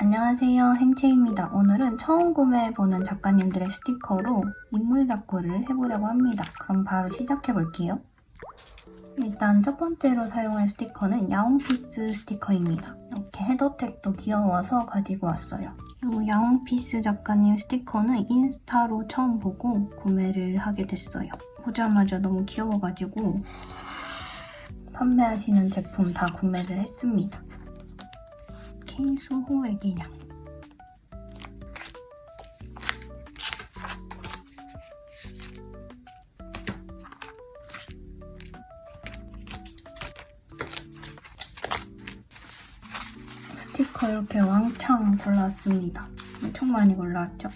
안녕하세요, 행채입니다. 오늘은 처음 구매해보는 작가님들의 스티커로 인물 작고를 해보려고 합니다. 그럼 바로 시작해볼게요. 일단 첫 번째로 사용할 스티커는 야옹피스 스티커입니다. 이렇게 헤더텍도 귀여워서 가지고 왔어요. 이 야옹피스 작가님 스티커는 인스타로 처음 보고 구매를 하게 됐어요. 보자마자 너무 귀여워가지고 판매하시는 제품 다 구매를 했습니다. 케이스 호액이냥 스티커 이렇게 왕창 골라왔습니다. 엄청 많이 골라왔죠?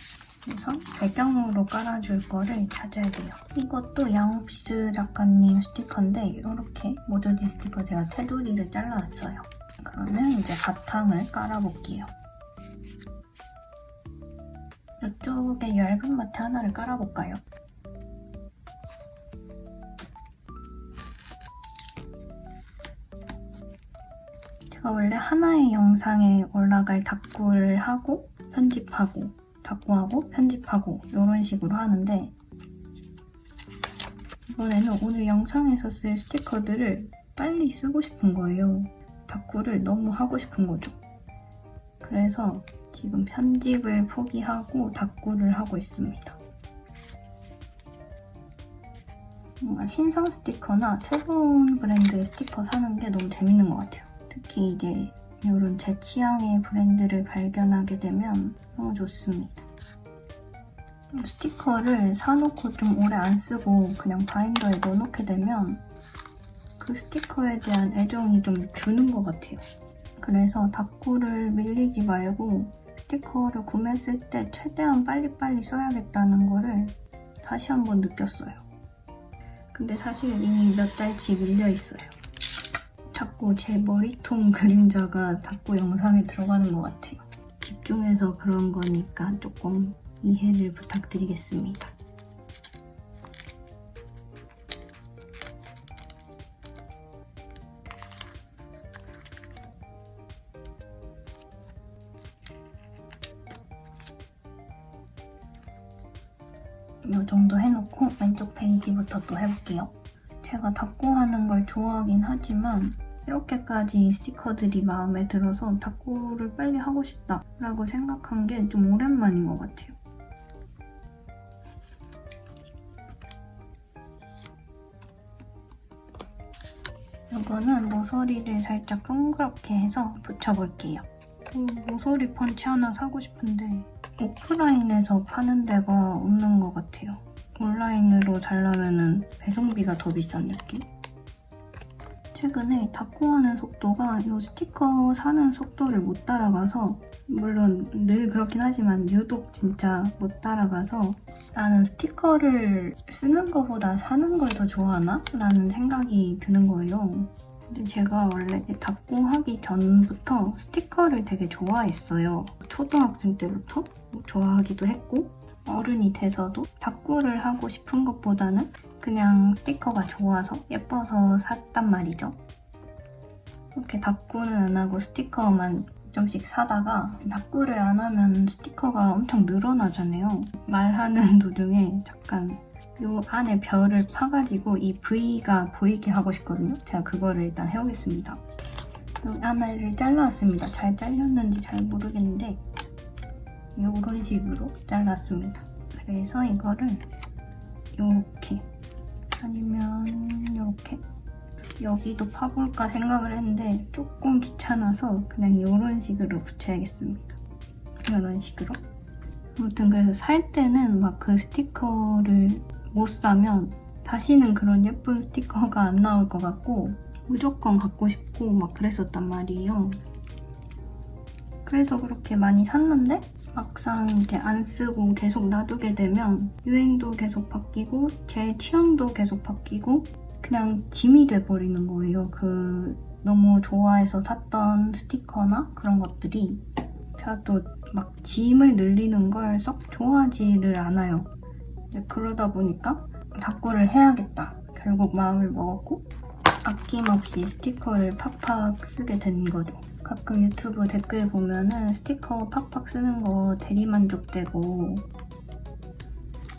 그래서 배경으로 깔아줄 거를 찾아야 돼요. 이것도 야옹피스 작가님 스티커인데 이렇게 모조지 스티커 제가 테두리를 잘라왔어요. 그러면 이제 바탕을 깔아볼게요. 이쪽에 얇은 마트 하나를 깔아볼까요? 제가 원래 하나의 영상에 올라갈 닥구를 하고 편집하고 닥구하고 편집하고 이런 식으로 하는데 이번에는 오늘 영상에서 쓸 스티커들을 빨리 쓰고 싶은 거예요. 닥구를 너무 하고 싶은 거죠. 그래서 지금 편집을 포기하고 닥구를 하고 있습니다. 뭔가 신상 스티커나 새로운 브랜드의 스티커 사는 게 너무 재밌는 것 같아요. 특히 이제 이런 제 취향의 브랜드를 발견하게 되면 너무 좋습니다. 스티커를 사놓고 좀 오래 안 쓰고 그냥 바인더에 넣어놓게 되면 그 스티커에 대한 애정이 좀 주는 것 같아요. 그래서 닥구를 밀리지 말고 스티커를 구매했을 때 최대한 빨리빨리 써야겠다는 거를 다시 한번 느꼈어요. 근데 사실 이미 몇 달치 밀려있어요. 자꾸 제 머리통 그림자가 닥구 영상에 들어가는 것 같아요. 집중해서 그런 거니까 조금 이해를 부탁드리겠습니다. 이 정도 해놓고 왼쪽 페이지부터 또 해볼게요. 제가 닥구하는 걸 좋아하긴 하지만 이렇게까지 스티커들이 마음에 들어서 닥구를 빨리 하고 싶다라고 생각한 게 좀 오랜만인 것 같아요. 이거는 모서리를 살짝 동그랗게 해서 붙여볼게요. 모서리 펀치 하나 사고 싶은데 오프라인에서 파는 데가 없는 것 같아요. 온라인으로 사려면 배송비가 더 비싼 느낌? 최근에 닥구하는 속도가 이 스티커 사는 속도를 못 따라가서 물론 늘 그렇긴 하지만 유독 진짜 못 따라가서 나는 스티커를 쓰는 것보다 사는 걸 더 좋아하나? 라는 생각이 드는 거예요. 근데 제가 원래 닥구 하기 전부터 스티커를 되게 좋아했어요. 초등학생 때부터 좋아하기도 했고 어른이 돼서도 닥구를 하고 싶은 것보다는 그냥 스티커가 좋아서 예뻐서 샀단 말이죠. 이렇게 닥구는 안 하고 스티커만 좀씩 사다가 닥구를 안 하면 스티커가 엄청 늘어나잖아요. 말하는 도중에 잠깐 이 안에 별을 파가지고 이 V가 보이게 하고 싶거든요. 제가 그거를 일단 해오겠습니다. 이 안에를 잘라왔습니다. 잘 잘렸는지 잘 모르겠는데 이런 식으로 잘랐습니다. 그래서 이거를 이렇게 아니면 이렇게 여기도 파볼까 생각을 했는데 조금 귀찮아서 그냥 이런 식으로 붙여야겠습니다. 이런 식으로. 아무튼 그래서 살 때는 막 그 스티커를 못 사면 다시는 그런 예쁜 스티커가 안 나올 것 같고 무조건 갖고 싶고 막 그랬었단 말이에요. 그래서 그렇게 많이 샀는데 막상 이제 안 쓰고 계속 놔두게 되면 유행도 계속 바뀌고 제 취향도 계속 바뀌고 그냥 짐이 돼버리는 거예요. 너무 좋아해서 샀던 스티커나 그런 것들이 제가 또 막 짐을 늘리는 걸 썩 좋아하지를 않아요. 이제 그러다 보니까 닥구를 해야겠다. 결국 마음을 먹었고 아낌없이 스티커를 팍팍 쓰게 된 거죠. 가끔 유튜브 댓글 보면은 스티커 팍팍 쓰는 거 대리만족되고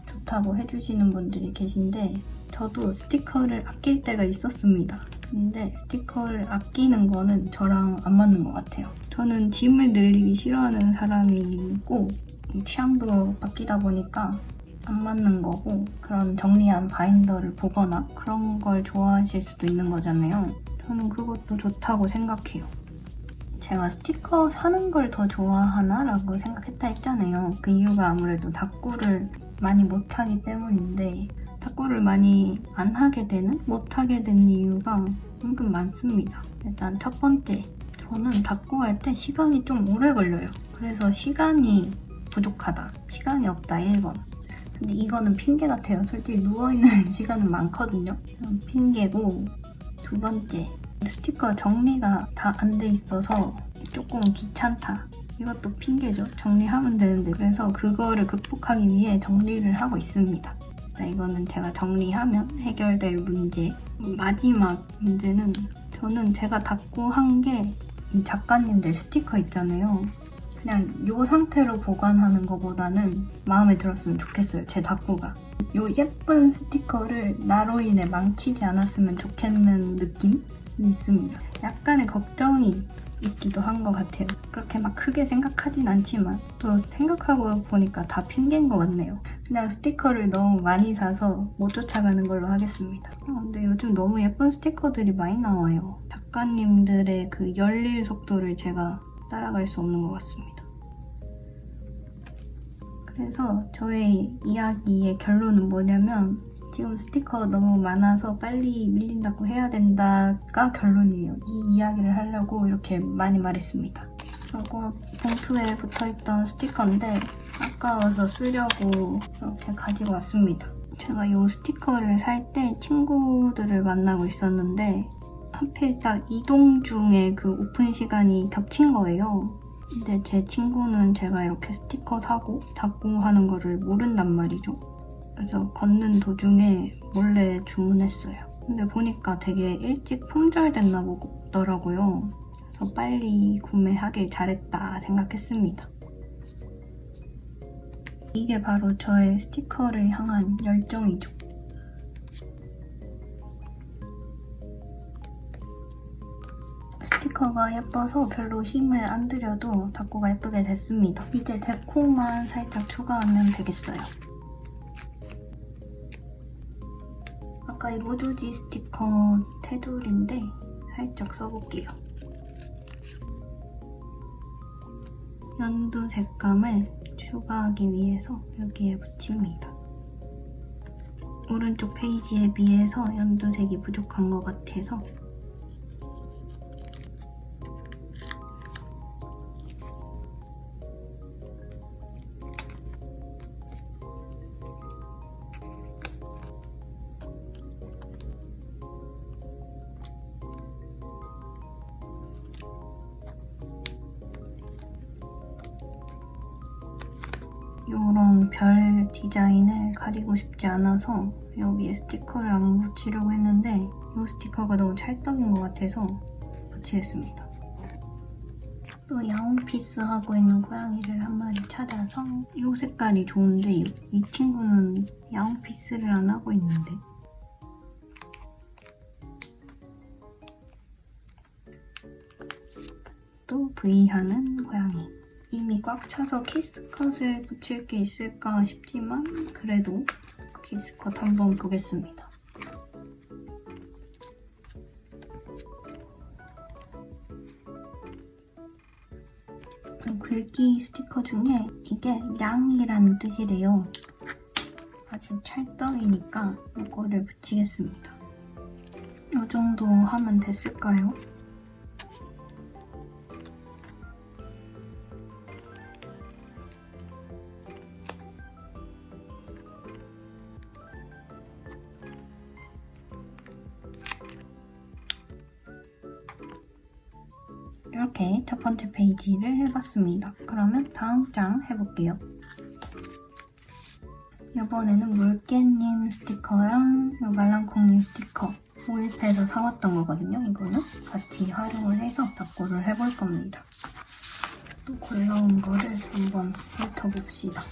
좋다고 해주시는 분들이 계신데 저도 스티커를 아낄 때가 있었습니다. 근데 스티커를 아끼는 거는 저랑 안 맞는 것 같아요. 저는 짐을 늘리기 싫어하는 사람이고 취향도 바뀌다 보니까 안 맞는 거고 그런 정리한 바인더를 보거나 그런 걸 좋아하실 수도 있는 거잖아요. 저는 그것도 좋다고 생각해요. 제가 스티커 사는 걸 더 좋아하나? 라고 생각했다 했잖아요. 그 이유가 아무래도 다꾸를 많이 못하기 때문인데 다꾸를 많이 안 하게 되는? 못하게 된 이유가 은근 많습니다. 일단 첫 번째, 저는 다꾸할 때 시간이 좀 오래 걸려요. 그래서 시간이 부족하다, 시간이 없다 1번. 근데 이거는 핑계 같아요. 솔직히 누워있는 시간은 많거든요. 핑계고, 두 번째, 스티커 정리가 다 안 돼 있어서 조금 귀찮다. 이것도 핑계죠. 정리하면 되는데. 그래서 그거를 극복하기 위해 정리를 하고 있습니다. 이거는 제가 정리하면 해결될 문제. 마지막 문제는 저는 제가 다꾸한 게 이 작가님들 스티커 있잖아요. 그냥 이 상태로 보관하는 것보다는 마음에 들었으면 좋겠어요. 제 다꾸가. 이 예쁜 스티커를 나로 인해 망치지 않았으면 좋겠는 느낌이 있습니다. 약간의 걱정이 있기도 한 것 같아요. 그렇게 막 크게 생각하진 않지만 또 생각하고 보니까 다 핑계인 것 같네요. 그냥 스티커를 너무 많이 사서 못 쫓아가는 걸로 하겠습니다. 근데 요즘 너무 예쁜 스티커들이 많이 나와요. 작가님들의 그 열릴 속도를 제가 따라갈 수 없는 것 같습니다. 그래서 저의 이야기의 결론은 뭐냐면 지금 스티커 너무 많아서 빨리 밀린다고 해야 된다가 결론이에요. 이 이야기를 하려고 이렇게 많이 말했습니다. 그리고 봉투에 붙어있던 스티커인데 아까워서 쓰려고 이렇게 가지고 왔습니다. 제가 이 스티커를 살 때 친구들을 만나고 있었는데 하필 딱 이동 중에 그 오픈 시간이 겹친 거예요. 근데 제 친구는 제가 이렇게 스티커 사고 다꾸하는 거를 모른단 말이죠. 그래서 걷는 도중에 몰래 주문했어요. 근데 보니까 되게 일찍 품절됐나 보더라고요. 그래서 빨리 구매하길 잘했다 생각했습니다. 이게 바로 저의 스티커를 향한 열정이죠. 스티커가 예뻐서 별로 힘을 안 들여도 다꾸가 예쁘게 됐습니다. 이제 데코만 살짝 추가하면 되겠어요. 아까 이 모조지 스티커 테두리인데 살짝 써볼게요. 연두 색감을 추가하기 위해서 여기에 붙입니다. 오른쪽 페이지에 비해서 연두색이 부족한 것 같아서 이런 별 디자인을 가리고 싶지 않아서 여기에 스티커를 안 붙이려고 했는데 이 스티커가 너무 찰떡인 것 같아서 붙이겠습니다. 또 야옹피스 하고 있는 고양이를 한 마리 찾아서 이 색깔이 좋은데 이 친구는 야옹피스를 안 하고 있는데 또 V하는 고양이. 이미 꽉 차서 키스컷을 붙일 게 있을까 싶지만 그래도 키스컷 한번 보겠습니다. 글귀 스티커 중에 이게 냥이라는 뜻이래요. 아주 찰떡이니까 이거를 붙이겠습니다. 이 정도 하면 됐을까요? 이렇게 첫 번째 페이지를 해봤습니다. 그러면 다음 장 해볼게요. 이번에는 물개님 스티커랑 말랑콩님 스티커 모입해서 사왔던 거거든요. 이거는 같이 활용을 해서 닦고를 해볼 겁니다. 또 골라온 거를 한번 훑어봅시다.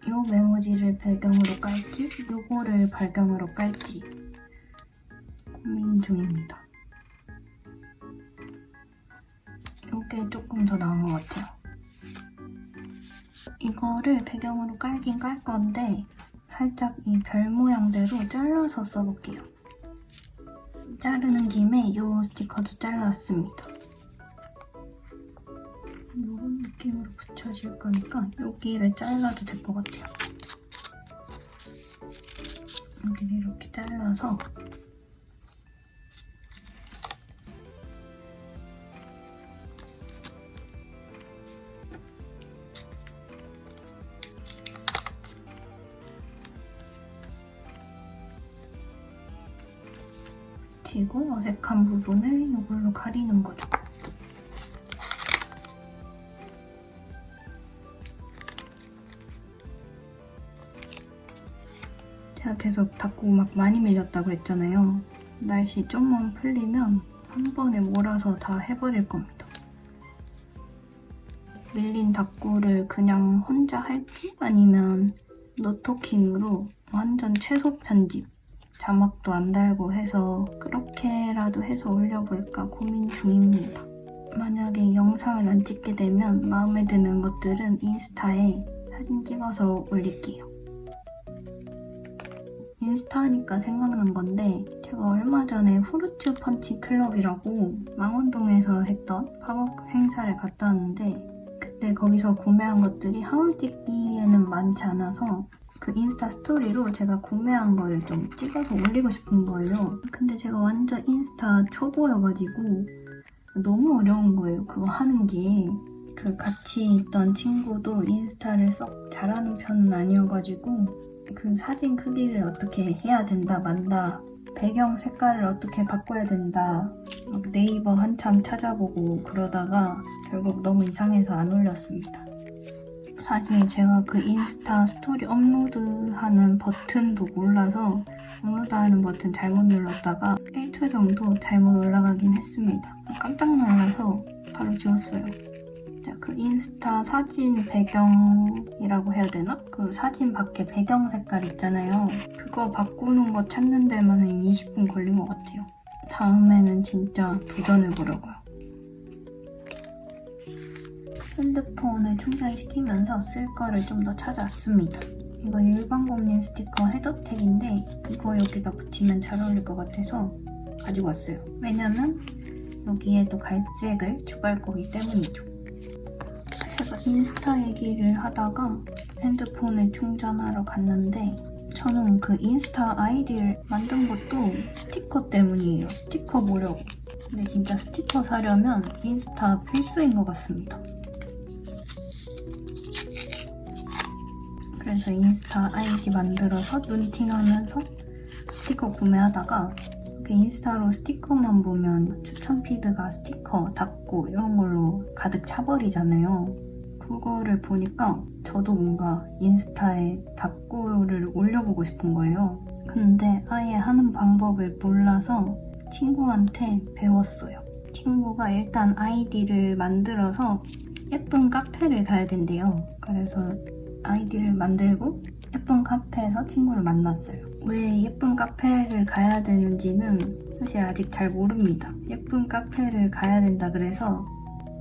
요 메모지를 배경으로 깔지 요거를 배경으로 깔지 고민 중입니다. 요게 조금 더 나은 것 같아요. 이거를 배경으로 깔긴 깔 건데 살짝 이 별 모양대로 잘라서 써볼게요. 자르는 김에 요 스티커도 잘랐습니다. 이런 느낌으로 붙여줄 거니까 여기를 잘라도 될 것 같아요. 여기를 이렇게 잘라서 붙이고 어색한 부분을 이걸로 가리는 거죠. 제가 계속 닦고 막 많이 밀렸다고 했잖아요. 날씨 좀만 풀리면 한 번에 몰아서 다 해버릴 겁니다. 밀린 닦고를 그냥 혼자 할지 아니면 노토킹으로 완전 최소 편집 자막도 안 달고 해서 그렇게라도 해서 올려볼까 고민 중입니다. 만약에 영상을 안 찍게 되면 마음에 드는 것들은 인스타에 사진 찍어서 올릴게요. 인스타 하니까 생각난 건데 제가 얼마 전에 후르츠 펀치 클럽이라고 망원동에서 했던 팝업 행사를 갔다 왔는데 그때 거기서 구매한 것들이 하울 찍기에는 많지 않아서 그 인스타 스토리로 제가 구매한 거를 좀 찍어서 올리고 싶은 거예요. 근데 제가 완전 인스타 초보여가지고 너무 어려운 거예요. 그거 하는 게. 그 같이 있던 친구도 인스타를 썩 잘하는 편은 아니어가지고 그 사진 크기를 어떻게 해야 된다 만다 배경 색깔을 어떻게 바꿔야 된다 막 네이버 한참 찾아보고 그러다가 결국 너무 이상해서 안 올렸습니다. 사실 제가 그 인스타 스토리 업로드하는 버튼도 몰라서 업로드하는 버튼 잘못 눌렀다가 1초 정도 잘못 올라가긴 했습니다. 깜짝 놀라서 바로 지웠어요. 그 인스타 사진 배경이라고 해야 되나? 그 사진 밖에 배경 색깔 있잖아요. 그거 바꾸는 거 찾는 데만 한 20분 걸린 것 같아요. 다음에는 진짜 도전해보려고요. 핸드폰을 충전시키면서 쓸 거를 좀 더 찾아왔습니다. 이거 일반 고민 스티커 헤더텍인데 이거 여기다 붙이면 잘 어울릴 것 같아서 가지고 왔어요. 왜냐면 여기에도 갈색을 추가할 거기 때문이죠. 제가 인스타 얘기를 하다가 핸드폰을 충전하러 갔는데 저는 그 인스타 아이디를 만든 것도 스티커 때문이에요. 스티커 보려고. 근데 진짜 스티커 사려면 인스타 필수인 것 같습니다. 그래서 인스타 아이디 만들어서 눈팅하면서 스티커 구매하다가 인스타로 스티커만 보면 추천 피드가 스티커, 닦고 이런 걸로 가득 차버리잖아요. 그거를 보니까 저도 뭔가 인스타에 닦고를 올려보고 싶은 거예요. 근데 아예 하는 방법을 몰라서 친구한테 배웠어요. 친구가 일단 아이디를 만들어서 예쁜 카페를 가야 된대요. 그래서 아이디를 만들고 예쁜 카페에서 친구를 만났어요. 왜 예쁜 카페를 가야 되는지는 사실 아직 잘 모릅니다. 예쁜 카페를 가야 된다 그래서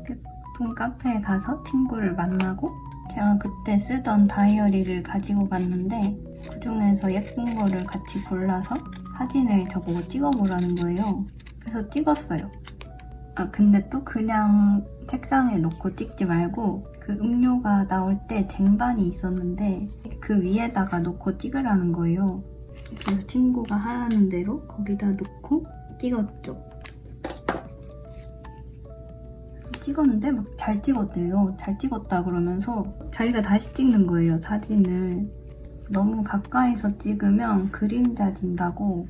예쁜 카페에 가서 친구를 만나고 제가 그때 쓰던 다이어리를 가지고 갔는데 그중에서 예쁜 거를 같이 골라서 사진을 저보고 찍어보라는 거예요. 그래서 찍었어요. 근데 또 그냥 책상에 놓고 찍지 말고 그 음료가 나올 때 쟁반이 있었는데 그 위에다가 놓고 찍으라는 거예요. 그래서 친구가 하라는 대로 거기다 놓고 찍었죠. 찍었는데 막 잘 찍었대요. 잘 찍었다 그러면서 자기가 다시 찍는 거예요, 사진을. 너무 가까이서 찍으면 그림자 진다고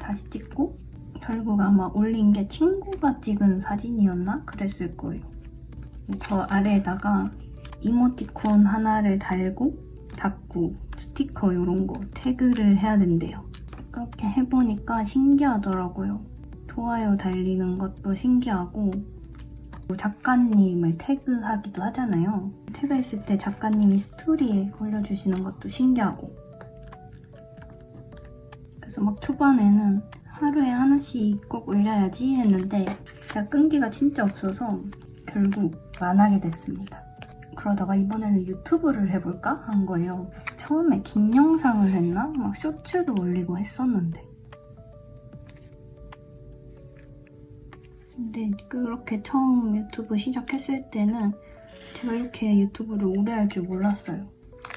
다시 찍고 결국 아마 올린 게 친구가 찍은 사진이었나? 그랬을 거예요. 저 아래에다가 이모티콘 하나를 달고 닫고 스티커 이런 거 태그를 해야 된대요. 그렇게 해보니까 신기하더라고요. 좋아요 달리는 것도 신기하고 작가님을 태그하기도 하잖아요. 태그했을 때 작가님이 스토리에 올려주시는 것도 신기하고 그래서 막 초반에는 하루에 하나씩 꼭 올려야지 했는데 제가 끈기가 진짜 없어서 결국 안 하게 됐습니다. 그러다가 이번에는 유튜브를 해볼까 한 거예요. 처음에 긴 영상을 했나? 막 쇼츠도 올리고 했었는데 근데 그렇게 처음 유튜브 시작했을 때는 제가 이렇게 유튜브를 오래 할 줄 몰랐어요.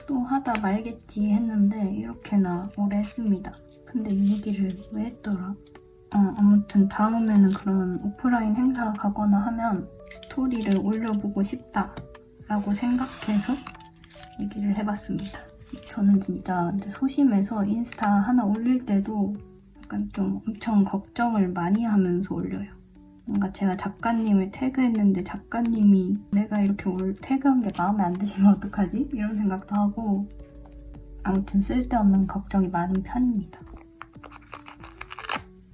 또 하다 말겠지 했는데 이렇게나 오래 했습니다. 근데 이 얘기를 왜 했더라? 아무튼 다음에는 그런 오프라인 행사 가거나 하면 스토리를 올려보고 싶다 라고 생각해서 얘기를 해봤습니다. 저는 진짜 소심해서 인스타 하나 올릴 때도 약간 좀 엄청 걱정을 많이 하면서 올려요. 뭔가 제가 작가님을 태그했는데 작가님이 내가 이렇게 태그한 게 마음에 안 드시면 어떡하지? 이런 생각도 하고 아무튼 쓸데없는 걱정이 많은 편입니다.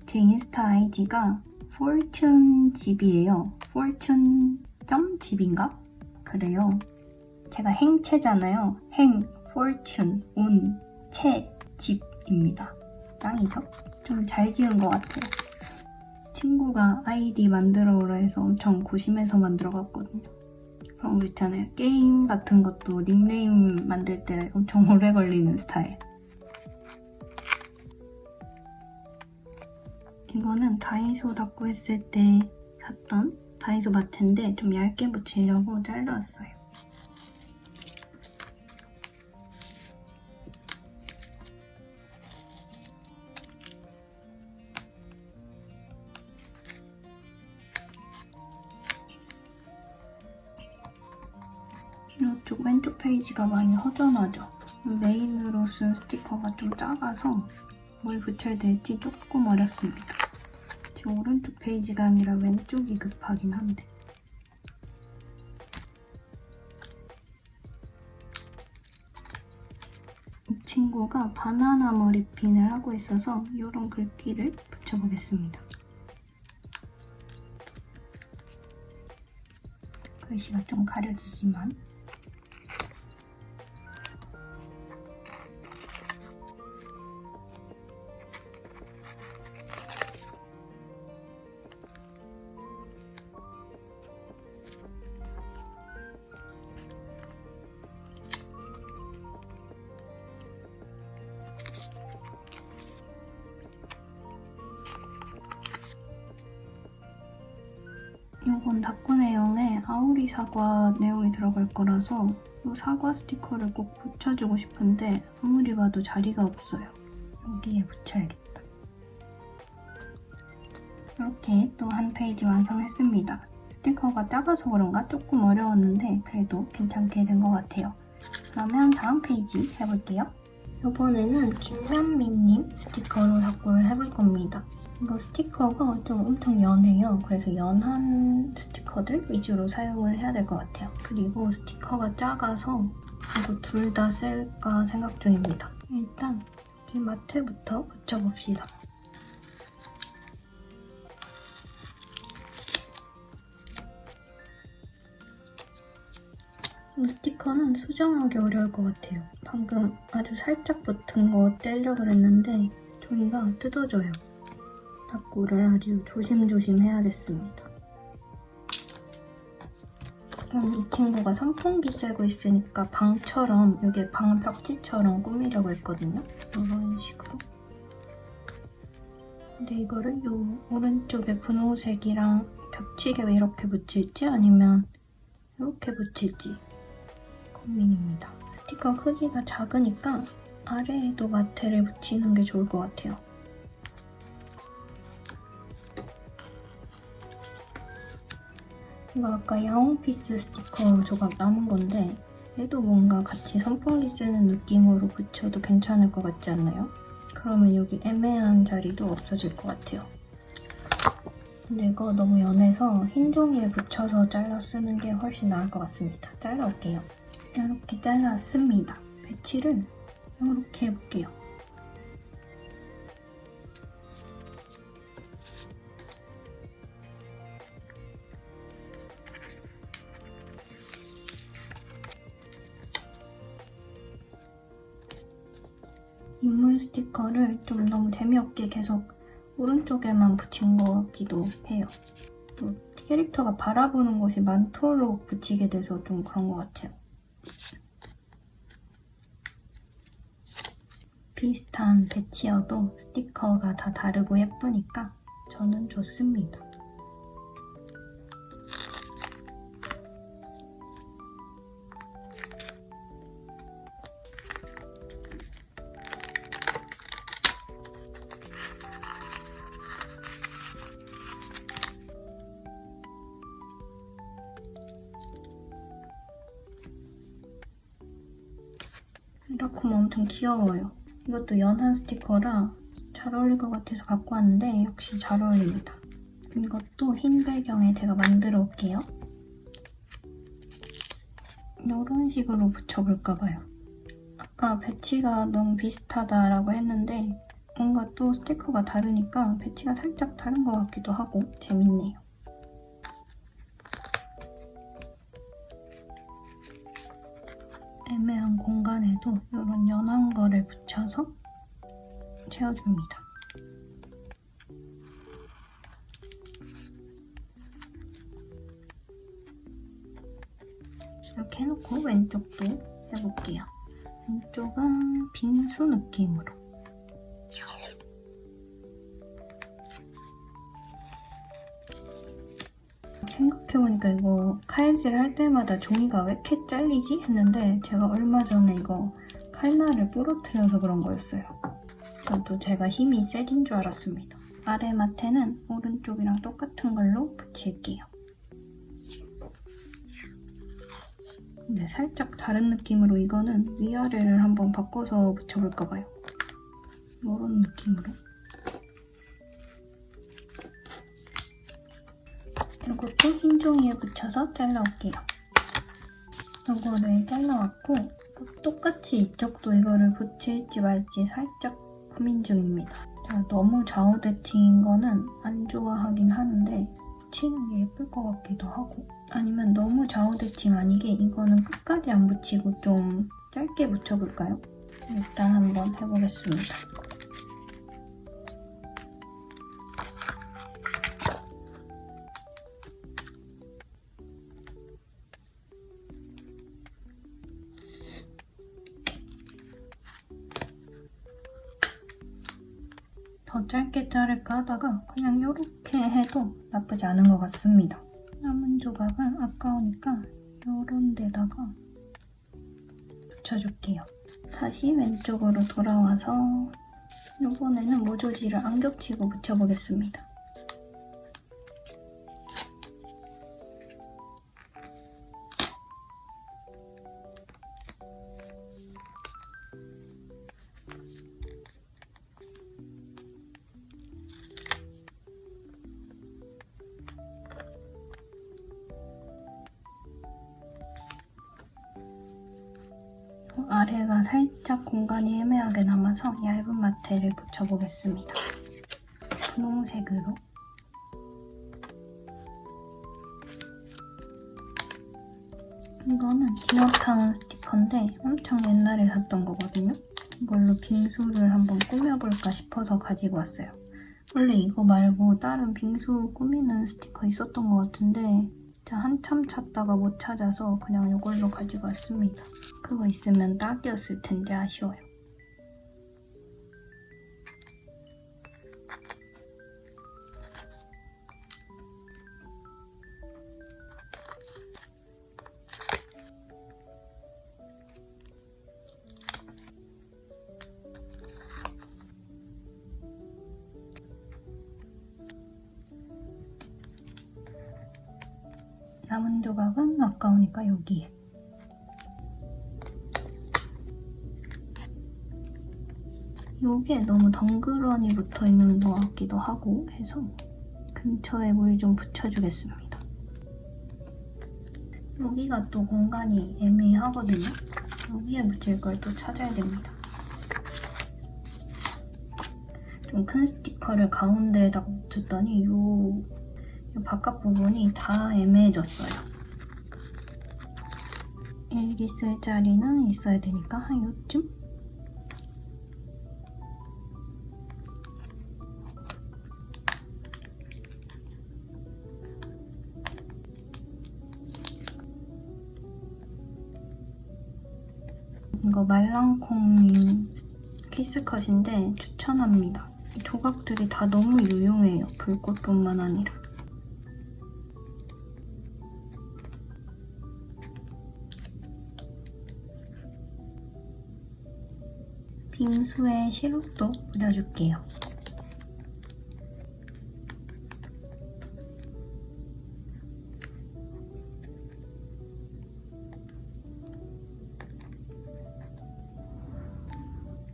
제 인스타 아이디가 fortunezip이에요. fortune.zip인가? 그래요. 제가 행체잖아요. 행, fortune, 운, 체, 집입니다. 짱이죠? 좀 잘 지은 것 같아요. 친구가 아이디 만들어 오라 해서 엄청 고심해서 만들어봤거든요. 그런 거 있잖아요. 게임 같은 것도 닉네임 만들 때 엄청 오래 걸리는 스타일. 이거는 다이소 닫고 했을 때 샀던 다이소 마트인데 좀 얇게 붙이려고 잘라왔어요. 이쪽 왼쪽 페이지가 많이 허전하죠? 메인으로 쓴 스티커가 좀 작아서 뭘 붙여야 될지 조금 어렵습니다. 제 오른쪽 페이지가 아니라 왼쪽이 급하긴 한데 이 친구가 바나나 머리핀을 하고 있어서 이런 글귀를 붙여보겠습니다. 글씨가 좀 가려지지만 이건 다꾸네용에 아오리 사과 내용이 들어갈 거라서 이 사과 스티커를 꼭 붙여주고 싶은데 아무리 봐도 자리가 없어요. 여기에 붙여야겠다. 이렇게 또 한 페이지 완성했습니다. 스티커가 작아서 그런가 조금 어려웠는데 그래도 괜찮게 된 것 같아요. 그러면 다음 페이지 해볼게요. 이번에는 김란미님 스티커로 작고를 해볼 겁니다. 이거 스티커가 좀 엄청 연해요. 그래서 연한 스티커들 위주로 사용을 해야 될 것 같아요. 그리고 스티커가 작아서 이거 둘 다 쓸까 생각 중입니다. 일단 이 마트부터 붙여봅시다. 이 스티커는 수정하기 어려울 것 같아요. 방금 아주 살짝 붙은 거 떼려고 그랬는데 종이가 뜯어져요. 닦고를 아주 조심조심 해야겠습니다. 이 친구가 선풍기 쐬고 있으니까 방처럼 이게 방 벽지처럼 꾸미려고 했거든요. 이런 식으로. 근데 이거를 요 오른쪽에 분홍색이랑 겹치게 왜 이렇게 붙일지 아니면 이렇게 붙일지 고민입니다. 스티커 크기가 작으니까 아래에도 마테를 붙이는 게 좋을 것 같아요. 이거 아까 야옹피스 스티커 조각 남은 건데 얘도 뭔가 같이 선풍기 쓰는 느낌으로 붙여도 괜찮을 것 같지 않나요? 그러면 여기 애매한 자리도 없어질 것 같아요. 근데 이거 너무 연해서 흰 종이에 붙여서 잘라 쓰는 게 훨씬 나을 것 같습니다. 잘라올게요. 이렇게 잘랐습니다. 배치를 이렇게 해볼게요. 인물 스티커를 좀 너무 재미없게 계속 오른쪽에만 붙인 것 같기도 해요. 또 캐릭터가 바라보는 곳이 많도록 붙이게 돼서 좀 그런 것 같아요. 비슷한 배치여도 스티커가 다 다르고 예쁘니까 저는 좋습니다. 이렇게 하면 엄청 귀여워요. 이것도 연한 스티커라 잘 어울릴 것 같아서 갖고 왔는데 역시 잘 어울립니다. 이것도 흰 배경에 제가 만들어 올게요. 이런 식으로 붙여볼까봐요. 아까 배치가 너무 비슷하다라고 했는데 뭔가 또 스티커가 다르니까 배치가 살짝 다른 것 같기도 하고 재밌네요. 애매한 공간에도 이런 연한 거를 붙여서 채워줍니다. 이렇게 해놓고 왼쪽도 해볼게요. 왼쪽은 빙수 느낌으로. 생각해보니까 이거 칼질 할 때마다 종이가 왜 이렇게 잘리지? 했는데 제가 얼마 전에 이거 칼날을 부러뜨려서 그런 거였어요. 또 제가 힘이 세진 줄 알았습니다. 아래 마테는 오른쪽이랑 똑같은 걸로 붙일게요. 근데 살짝 다른 느낌으로 이거는 위아래를 한번 바꿔서 붙여볼까봐요. 이런 느낌으로. 이것도 흰 종이에 붙여서 잘라올게요. 이거를 잘라왔고 똑같이 이쪽도 이거를 붙일지 말지 살짝 고민 중입니다. 제가 너무 좌우 대칭인 거는 안 좋아하긴 하는데 붙이는 게 예쁠 것 같기도 하고 아니면 너무 좌우 대칭 아니게 이거는 끝까지 안 붙이고 좀 짧게 붙여볼까요? 일단 한번 해보겠습니다. 더 짧게 자를까 하다가 그냥 이렇게 해도 나쁘지 않은 것 같습니다. 남은 조각은 아까우니까 이런 데다가 붙여줄게요. 다시 왼쪽으로 돌아와서 이번에는 모조지를 안 겹치고 붙여보겠습니다. 아래가 살짝 공간이 애매하게 남아서 얇은 마테를 붙여보겠습니다. 분홍색으로. 이거는 기어타운 스티커인데 엄청 옛날에 샀던 거거든요. 이걸로 빙수를 한번 꾸며볼까 싶어서 가지고 왔어요. 원래 이거 말고 다른 빙수 꾸미는 스티커 있었던 것 같은데 제가 한참 찾다가 못 찾아서 그냥 이걸로 가지고 왔습니다. 그거 있으면 딱이었을 텐데 아쉬워요. 남은 조각은 아까우니까 여기에. 이게 너무 덩그러니 붙어있는 것 같기도 하고 해서 근처에 물 좀 붙여주겠습니다. 여기가 또 공간이 애매하거든요. 여기에 붙일 걸 또 찾아야 됩니다. 좀 큰 스티커를 가운데에다가 붙였더니 이 바깥 부분이 다 애매해졌어요. 일기 쓸 자리는 있어야 되니까 한 요쯤? 이거 말랑콩 키스컷인데 추천합니다. 조각들이 다 너무 유용해요. 불꽃뿐만 아니라. 빙수에 시럽도 뿌려줄게요.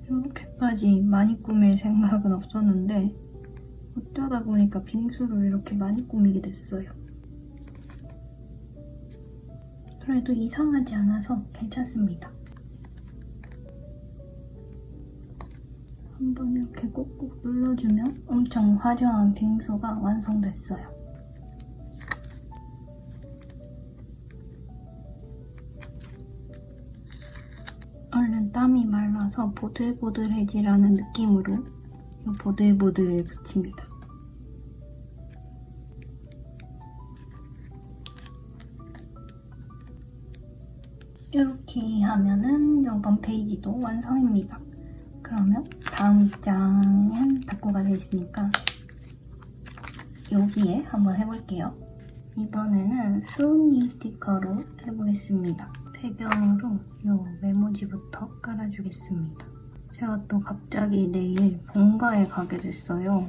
이렇게까지 많이 꾸밀 생각은 없었는데 어쩌다 보니까 빙수를 이렇게 많이 꾸미게 됐어요. 그래도 이상하지 않아서 괜찮습니다. 한번 이렇게 꾹꾹 눌러주면 엄청 화려한 빙수가 완성됐어요. 얼른 땀이 말라서 보들보들해지라는 느낌으로 이 보들보들을 붙입니다. 이렇게 하면은 이번 페이지도 완성입니다. 그러면 다음 장은 닫고가 되어 있으니까 여기에 한번 해볼게요. 이번에는 수은님 스티커로 해보겠습니다. 배경으로 이 메모지부터 깔아주겠습니다. 제가 또 갑자기 내일 본가에 가게 됐어요.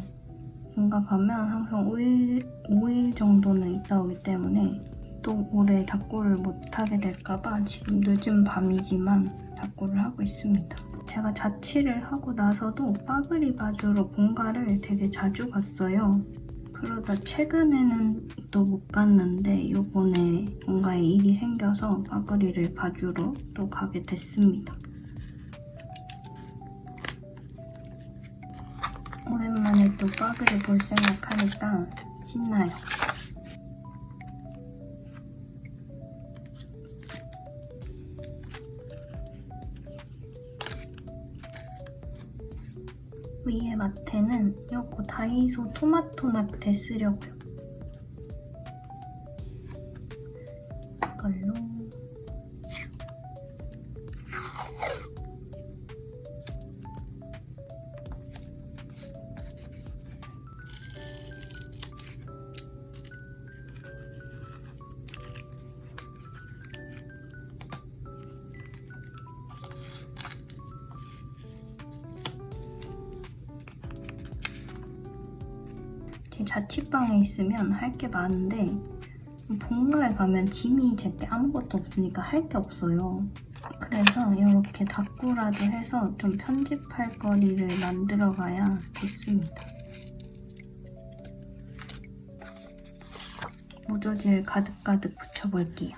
본가 가면 항상 5일 정도는 있다 오기 때문에 또 올해 닦고를 못하게 될까봐 지금 늦은 밤이지만 닦고를 하고 있습니다. 제가 자취를 하고 나서도 빠그리 봐주러 본가를 되게 자주 갔어요. 그러다 최근에는 또 못 갔는데 이번에 본가에 일이 생겨서 빠그리를 봐주러 또 가게 됐습니다. 오랜만에 또 빠그리 볼 생각하니까 신나요. 위에 마테는 이거 다이소 토마토 마테 쓰려고요. 이걸로 제 자취방에 있으면 할 게 많은데 본가에 가면 짐이 제게 아무것도 없으니까 할 게 없어요. 그래서 이렇게 닦고라도 해서 좀 편집할 거리를 만들어 가야 좋습니다. 모조질 가득가득 붙여볼게요.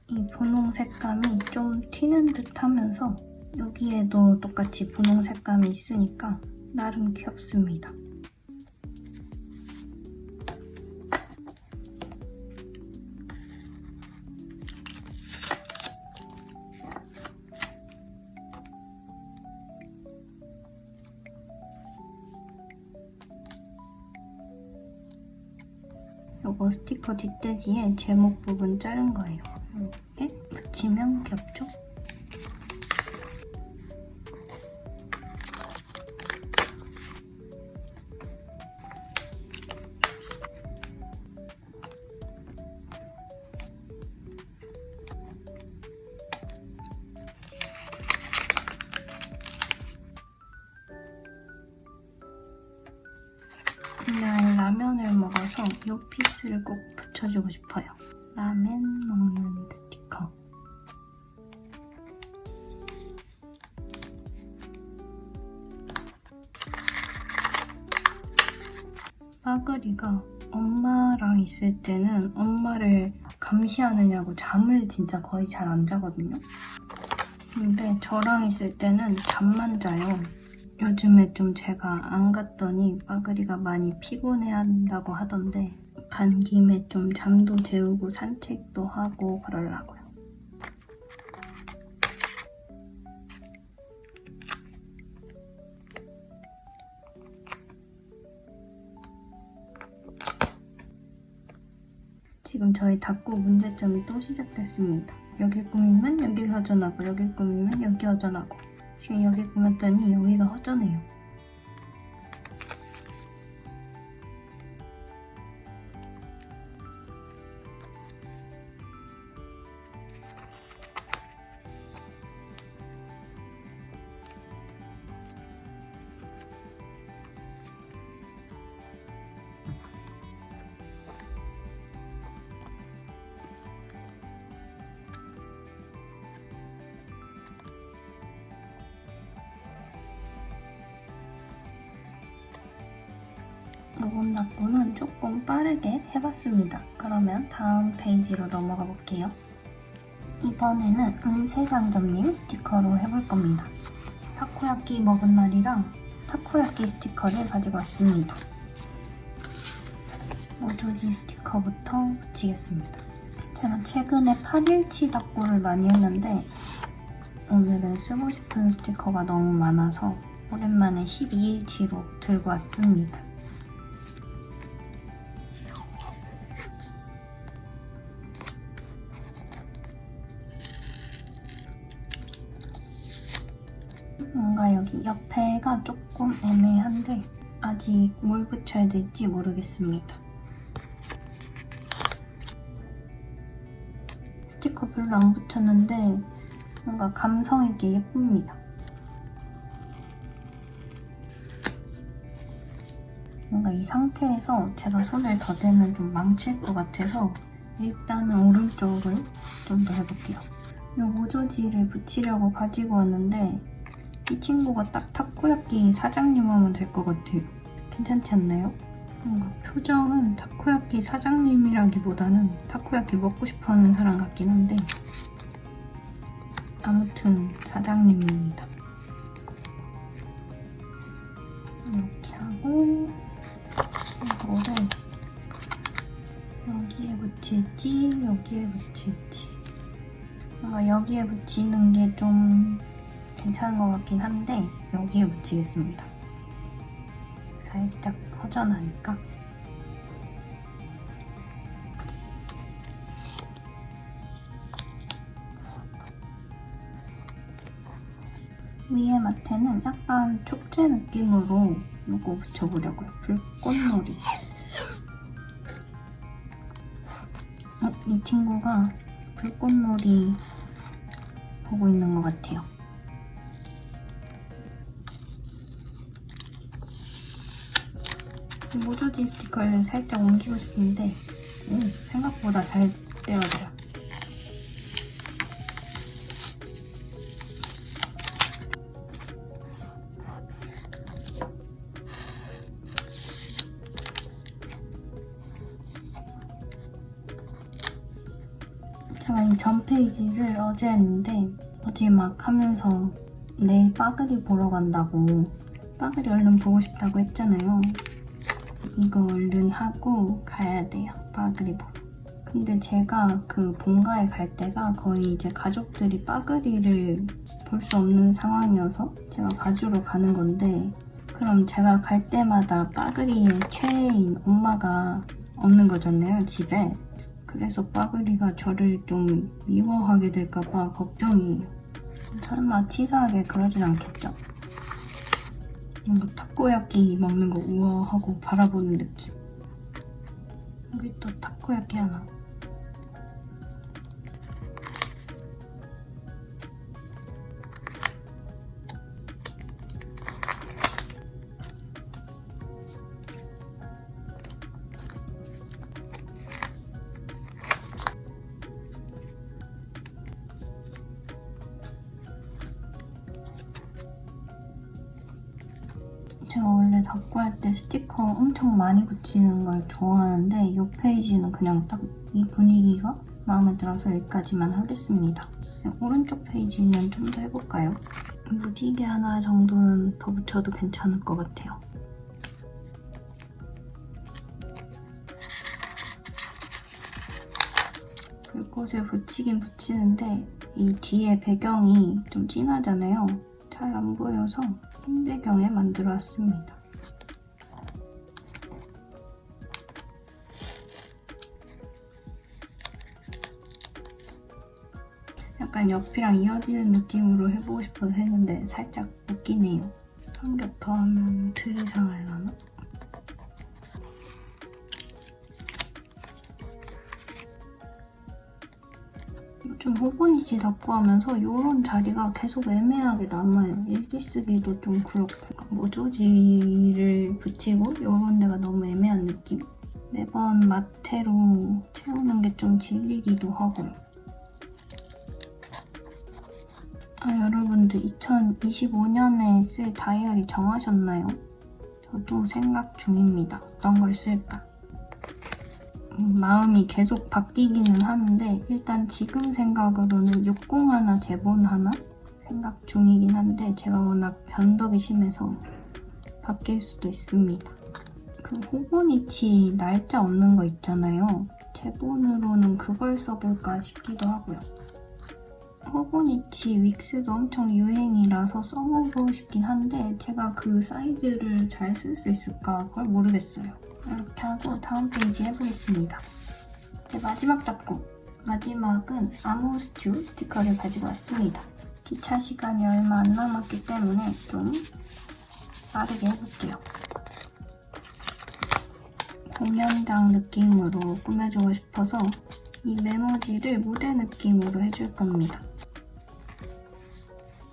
이 분홍 색감이 좀 튀는 듯 하면서 여기에도 똑같이 분홍 색감이 있으니까 나름 귀엽습니다. 요거 스티커 뒷돼지에 제목 부분 자른 거예요. 이렇게 붙이면 귀엽죠? 노피스를 꼭 붙여주고 싶어요. 라멘 먹는 스티커. 빠그리가 엄마랑 있을 때는 엄마를 감시하느냐고 잠을 진짜 거의 잘 안 자거든요. 근데 저랑 있을 때는 잠만 자요. 요즘에 좀 제가 안 갔더니 빠그리가 많이 피곤해한다고 하던데 간 김에 좀 잠도 재우고 산책도 하고 그러려고요. 지금 저희 닦고 문제점이 또 시작됐습니다. 여길 꾸미면 여길 허전하고 여길 꾸미면 여기 허전하고 지금 여기 꾸몄더니 여기가 허전해요. 로봇 납부는 조금 빠르게 해봤습니다. 그러면 다음 페이지로 넘어가 볼게요. 이번에는 은세상점님 스티커로 해볼 겁니다. 타코야끼 먹은 날이랑 타코야끼 스티커를 가지고 왔습니다. 모조지 스티커부터 붙이겠습니다. 제가 최근에 8일치 닦고를 많이 했는데 오늘은 쓰고 싶은 스티커가 너무 많아서 오랜만에 12일치로 들고 왔습니다. 뭔가 여기 옆에가 조금 애매한데 아직 뭘 붙여야 될지 모르겠습니다. 스티커 별로 안 붙였는데 뭔가 감성 있게 예쁩니다. 뭔가 이 상태에서 제가 손을 더 대면 좀 망칠 것 같아서 일단은 오른쪽을 좀 더 해볼게요. 이 모조지를 붙이려고 가지고 왔는데 이 친구가 딱 타코야끼 사장님 하면 될 것 같아요. 괜찮지 않나요? 뭔가 표정은 타코야끼 사장님이라기보다는 타코야끼 먹고 싶어하는 사람 같긴 한데 아무튼 사장님입니다. 이렇게 하고 이거를 여기에 붙일지 여기에 붙일지 뭔가 여기에 붙이는 게 좀 괜찮은 것 같긴 한데 여기에 붙이겠습니다. 살짝 허전하니까. 위에 마테는 약간 축제 느낌으로 이거 붙여보려고요. 불꽃놀이. 이 친구가 불꽃놀이 보고 있는 것 같아요. 모조지 스티커를 살짝 옮기고 싶은데 생각보다 잘 떼어져요. 제가 이 전 페이지를 어제 했는데 어제 막 하면서 내일 빠그리 보러 간다고 빠그리 얼른 보고 싶다고 했잖아요. 이거 얼른 하고 가야 돼요. 빠그리 보러. 근데 제가 그 본가에 갈 때가 거의 이제 가족들이 빠그리를 볼 수 없는 상황이어서 제가 봐주러 가는 건데 그럼 제가 갈 때마다 빠그리의 최애인 엄마가 없는 거잖아요, 집에. 그래서 빠그리가 저를 좀 미워하게 될까봐 걱정이에요. 설마 치사하게 그러진 않겠죠? 뭔가 타코야끼 먹는 거 우와 하고 바라보는 느낌. 여기 또 타코야끼 하나. 원래 닦고 할 때 스티커 엄청 많이 붙이는 걸 좋아하는데 이 페이지는 그냥 딱 이 분위기가 마음에 들어서 여기까지만 하겠습니다. 오른쪽 페이지는 좀 더 해볼까요? 무지개 하나 정도는 더 붙여도 괜찮을 것 같아요. 불꽃을 붙이긴 붙이는데 이 뒤에 배경이 좀 진하잖아요. 잘 안 보여서 흰 배경에 만들어 왔습니다. 약간 옆이랑 이어지는 느낌으로 해보고 싶어서 했는데 살짝 웃기네요. 한 겹 더 하면 덜 이상하려나? 요즘 호보니치 닦고 하면서 이런 자리가 계속 애매하게 남아요. 일기 쓰기도 좀 그렇고 모조지를 붙이고 이런 데가 너무 애매한 느낌? 매번 마테로 채우는 게 좀 질리기도 하고요. 여러분들 2025년에 쓸 다이어리 정하셨나요? 저도 생각 중입니다. 어떤 걸 쓸까? 마음이 계속 바뀌기는 하는데 일단 지금 생각으로는 60 하나, 제본 하나 생각 중이긴 한데 제가 워낙 변덕이 심해서 바뀔 수도 있습니다. 그 호보니치 날짜 없는 거 있잖아요. 제본으로는 그걸 써볼까 싶기도 하고요. 호보니치 윅스도 엄청 유행이라서 써보고 싶긴 한데 제가 그 사이즈를 잘 쓸 수 있을까 그걸 모르겠어요. 이렇게 하고 다음 페이지 해보겠습니다. 이제 마지막 작품. 마지막은 아모스튜 스티커를 가지고 왔습니다. 기차 시간이 얼마 안 남았기 때문에 좀 빠르게 해볼게요. 공연장 느낌으로 꾸며주고 싶어서 이 메모지를 무대 느낌으로 해줄 겁니다.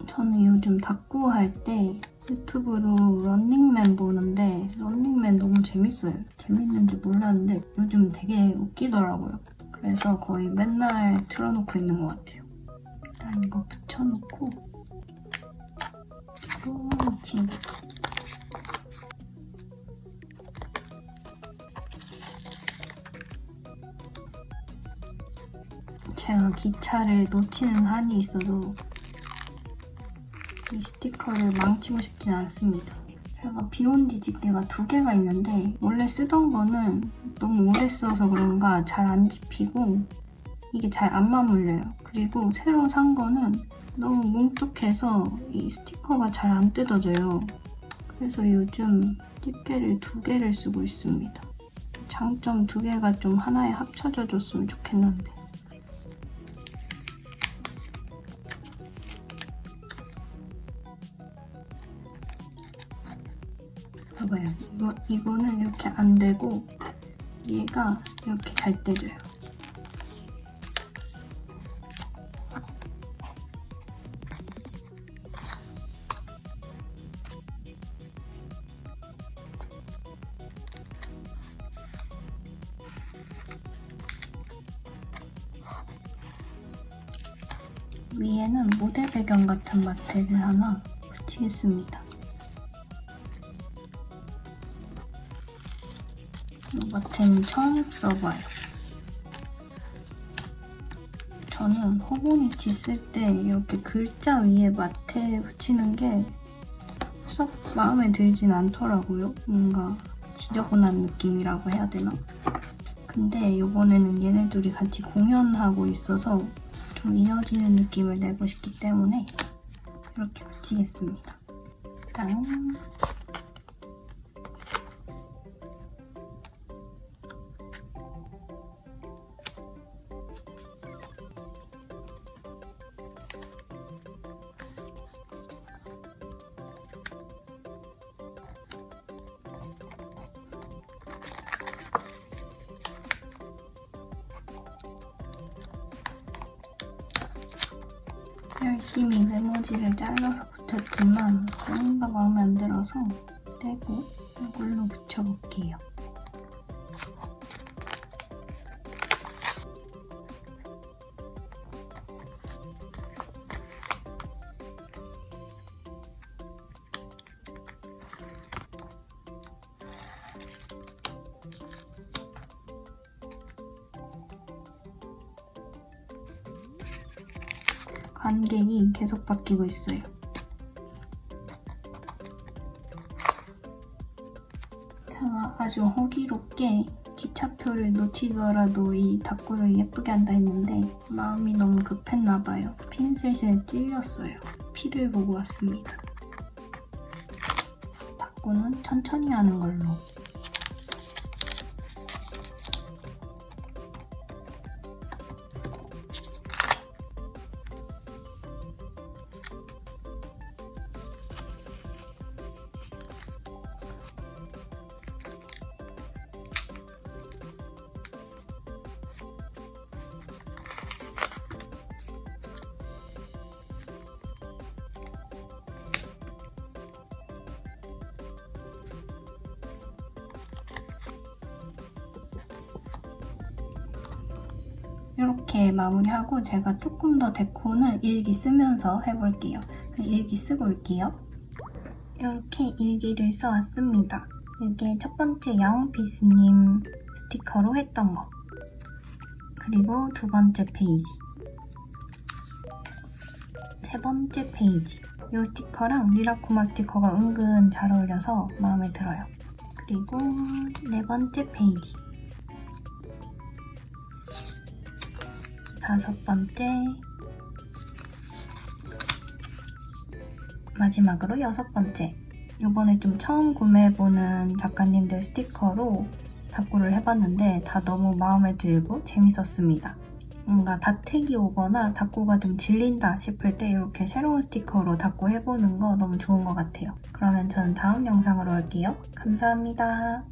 저는 요즘 닦고 할 때 유튜브로 런닝맨 보는데 런닝맨 너무 재밌어요. 재밌는 줄 몰랐는데 요즘 되게 웃기더라고요. 그래서 거의 맨날 틀어놓고 있는 것 같아요. 일단 이거 붙여놓고 또 친구 제가 기차를 놓치는 한이 있어도 이 스티커를 망치고 싶진 않습니다. 제가 비온 뒤집개가 2개가 있는데 원래 쓰던 거는 너무 오래 써서 그런가 잘 안 집히고 이게 잘 안 맞물려요. 그리고 새로 산 거는 너무 뭉툭해서 이 스티커가 잘 안 뜯어져요. 그래서 요즘 집게를 2개를 쓰고 있습니다. 장점 2개가 좀 하나에 합쳐져 줬으면 좋겠는데 봐봐요. 이거는 이렇게 안 되고 얘가 이렇게 잘 떼져요. 위에는 모델 배경 같은 마테를 하나 붙이겠습니다. 이 마테는 처음 써봐요. 저는 호보니치 쓸 때 이렇게 글자 위에 마테 붙이는 게 썩 마음에 들진 않더라고요. 뭔가 지저분한 느낌이라고 해야 되나? 근데 이번에는 얘네 둘이 같이 공연하고 있어서 좀 이어지는 느낌을 내고 싶기 때문에 이렇게 붙이겠습니다. 짠! 열심히 메모지를 잘라서 붙였지만 뭔가 마음에 안 들어서 떼고 이걸로 붙여볼게요. 관객이 계속 바뀌고 있어요. 제가 아주 호기롭게 기차표를 놓치더라도 이 다꾸를 예쁘게 한다 했는데 마음이 너무 급했나봐요. 핀셋에 찔렸어요. 피를 보고 왔습니다. 다꾸는 천천히 하는 걸로. 이렇게 마무리하고 제가 조금 더 데코는 일기 쓰면서 해볼게요. 일기 쓰고 올게요. 이렇게 일기를 써왔습니다. 이게 첫 번째 야옹피스님 스티커로 했던 거. 그리고 두 번째 페이지. 세 번째 페이지. 이 스티커랑 리라코마 스티커가 은근 잘 어울려서 마음에 들어요. 그리고 네 번째 페이지. 다섯 번째, 마지막으로 여섯 번째. 이번에 좀 처음 구매해보는 작가님들 스티커로 다꾸를 해봤는데 다 너무 마음에 들고 재밌었습니다. 뭔가 다택이 오거나 다꾸가 좀 질린다 싶을 때 이렇게 새로운 스티커로 다꾸 해보는 거 너무 좋은 것 같아요. 그러면 저는 다음 영상으로 올게요. 감사합니다.